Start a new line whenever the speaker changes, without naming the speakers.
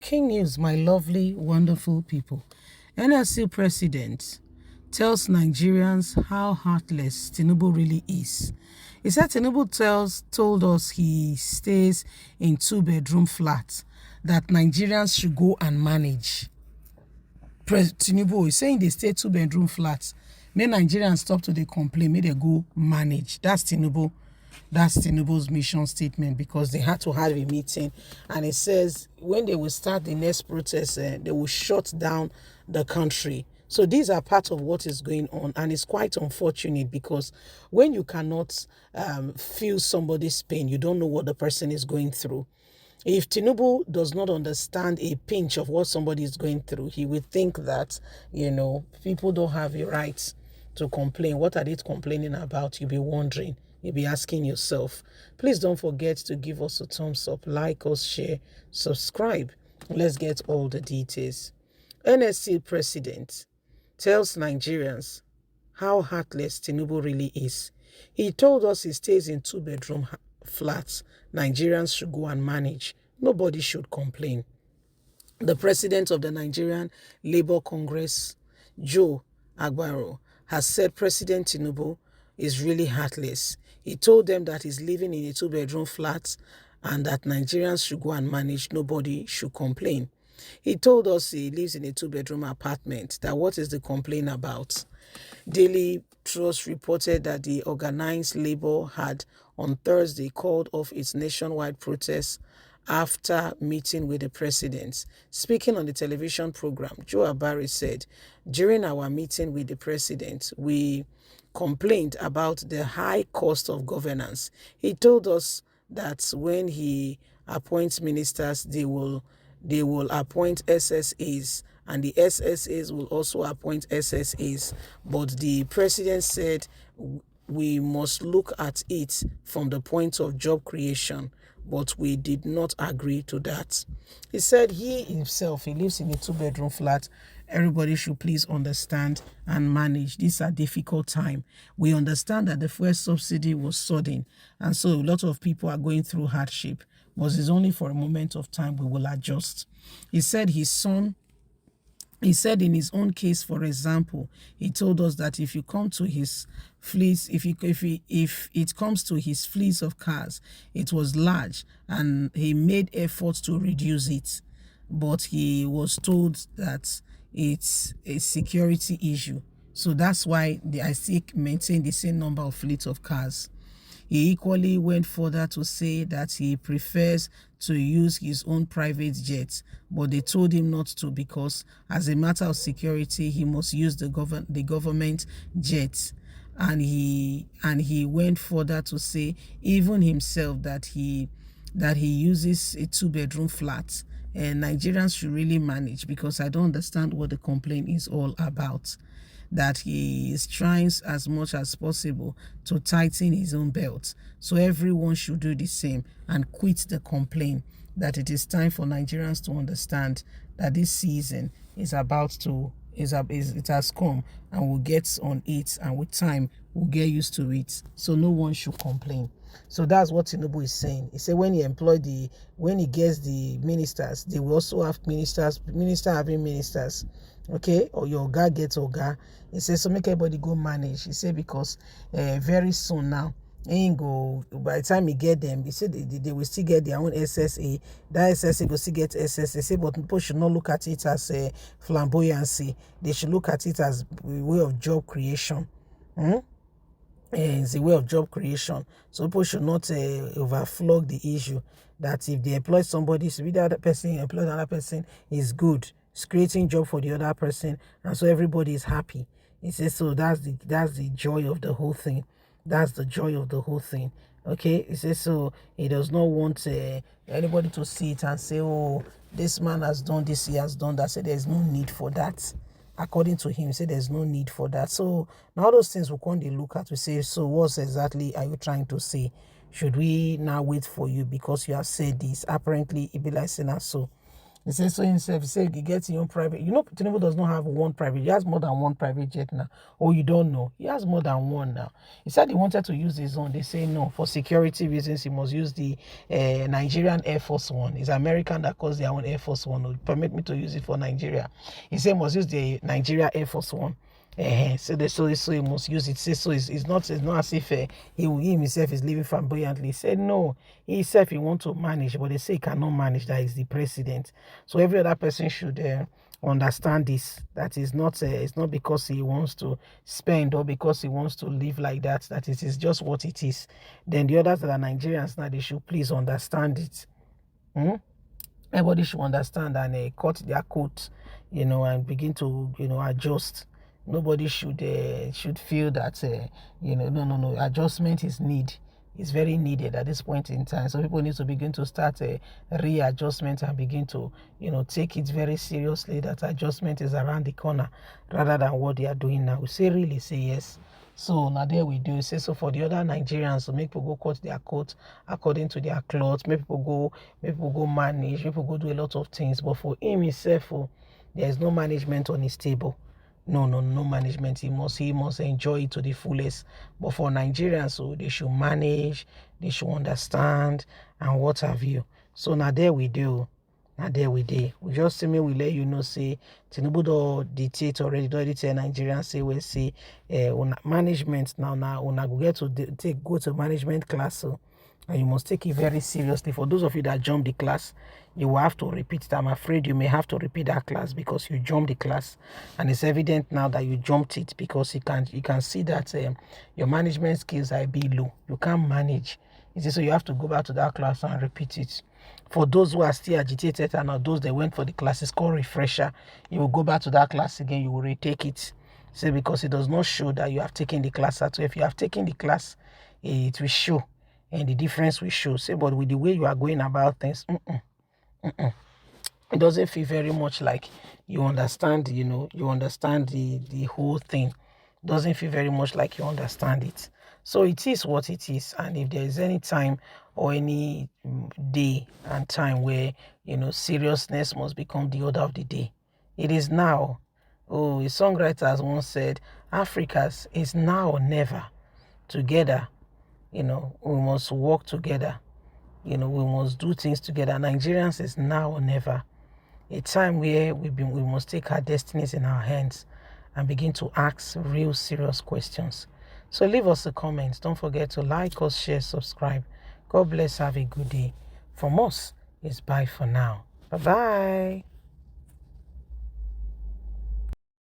King news, my lovely, wonderful people. NLC President tells Nigerians how heartless Tinubu really is. He said Tinubu told us he stays in two-bedroom flats that Nigerians should go and manage. Tinubu is saying they stay two-bedroom flats. May Nigerians stop to the complain, may they go manage. That's Tinubu. That's Tinubu's mission statement, because they had to have a meeting, and it says when they will start the next protest, they will shut down the country. So these are part of what is going on, and it's quite unfortunate, because when you cannot feel somebody's pain, you don't know what the person is going through. If Tinubu does not understand a pinch of what somebody is going through, he would think that, people don't have a right to complain. What are they complaining about? You'll be wondering. You'll be asking yourself. Please don't forget to give us a thumbs up, like us, share, subscribe. Let's get all the details. NLC President tells Nigerians how heartless Tinubu really is. He told us he stays in two-bedroom flats Nigerians should go and manage. Nobody should complain. The president of the Nigerian Labour Congress, Joe Agbaro, has said President Tinubu is really heartless. He told them that he's living in a two-bedroom flat and that Nigerians should go and manage. Nobody should complain. He told us he lives in a two-bedroom apartment. That what is the complaint about? Daily Trust reported that the organized labor had on Thursday called off its nationwide protests after meeting with the president. Speaking on the television program, Joe Agbaro said, during our meeting with the president, we complained about the high cost of governance. He told us that when he appoints ministers, they will appoint SSAs, and the SSAs will also appoint SSAs. But the president said we must look at it from the point of job creation, but we did not agree to that. He said he himself, he lives in a two-bedroom flat. Everybody should please understand and manage. These are difficult time. We understand that the first subsidy was sudden, and so a lot of people are going through hardship, but it's only for a moment of time. We will adjust. He said in his own case, for example, he told us that if you come to his fleet, if it comes to his fleet of cars, it was large, and he made efforts to reduce it, but he was told that it's a security issue. So that's why I still maintain the same number of fleet of cars. He equally went further to say that he prefers to use his own private jets, but they told him not to, because as a matter of security, he must use the government jets. And he went further to say even himself that he uses a two-bedroom flat, and Nigerians should really manage, because I don't understand what the complaint is all about. That he is trying as much as possible to tighten his own belt. So everyone should do the same and quit the complaint. That it is time for Nigerians to understand that this season is it has come, and we'll get on it, and with time we'll get used to it. So no one should complain. So that's what Tinubu is saying. He said when he gets the ministers, they will also have minister having ministers. Okay, or your guy gets Oga. He says so make everybody go manage. He said because very soon now, ain't go, by the time he get them, he said they will still get their own SSA. That SSA will still get SSA. Say, but people should not look at it as a flamboyancy. They should look at it as a way of job creation. It's a way of job creation. So people should not overflog the issue that if they employ somebody, so the other person employ another person is good. It's creating job for the other person, and so everybody is happy. He says so that's the joy of the whole thing. That's the joy of the whole thing. Okay, he says so he does not want anybody to see it and say, oh, this man has done this, he has done that. So there's no need for that. According to him, he said there's no need for that. So now those things we can't look at, we say, so what exactly are you trying to say? Should we now wait for you because you have said this? Apparently it be like saying so. He says so himself. He said he gets his own private. You know, Tinubu does not have one private. He has more than one private jet now. Or you don't know. He has more than one now. He said he wanted to use his own. They say no. For security reasons, he must use the Nigerian Air Force One. It's American that calls their own Air Force One. Will permit me to use it for Nigeria. He said he must use the Nigeria Air Force One. So he must use it. So it's not as if he himself is living flamboyantly. He said no, he himself he want to manage, but they say he cannot manage. That is the president. So every other person should understand this. That is not it's not because he wants to spend or because he wants to live like that. That it is just what it is. Then the others that are Nigerians now, they should please understand it. Everybody should understand and cut their coat, and begin to adjust. Nobody should feel that no, adjustment is very needed at this point in time. So people need to begin to start a readjustment and begin to take it very seriously, that adjustment is around the corner rather than what they are doing now. We say really, say yes. So now there we do. Say so for the other Nigerians, so make people go cut their coat according to their clothes. Make people go manage. People go do a lot of things. But for him himself, there is no management on his table. No management. He must enjoy it to the fullest. But for Nigerians, so they should manage, they should understand, and what have you. So now there we do. Now there we do. We just say we let you know, say Tinubu do dictate already, do tell Nigerians say we say management now go get to go to management class. So and you must take it very seriously. For those of you that jump the class, you will have to repeat it. I'm afraid you may have to repeat that class because you jumped the class, and it's evident now that you jumped it because you can see that your management skills are a bit low. You can't manage. So you have to go back to that class and repeat it. For those who are still agitated and not those that went for the classes called refresher, you will go back to that class again. You will retake it. So because it does not show that you have taken the class at all. If you have taken the class, it will show. And the difference will show. Say, but with the way you are going about things, it doesn't feel very much like you understand, you understand the whole thing. It doesn't feel very much like you understand it. So it is what it is. And if there is any time or any day and time where, seriousness must become the order of the day, it is now. Oh, a songwriter has once said, Africa's is now or never. Together, we must work together. We must do things together. Nigerians is now or never. A time where we must take our destinies in our hands and begin to ask real serious questions. So leave us a comment. Don't forget to like us, share, subscribe. God bless. Have a good day. From us, it's bye for now. Bye-bye.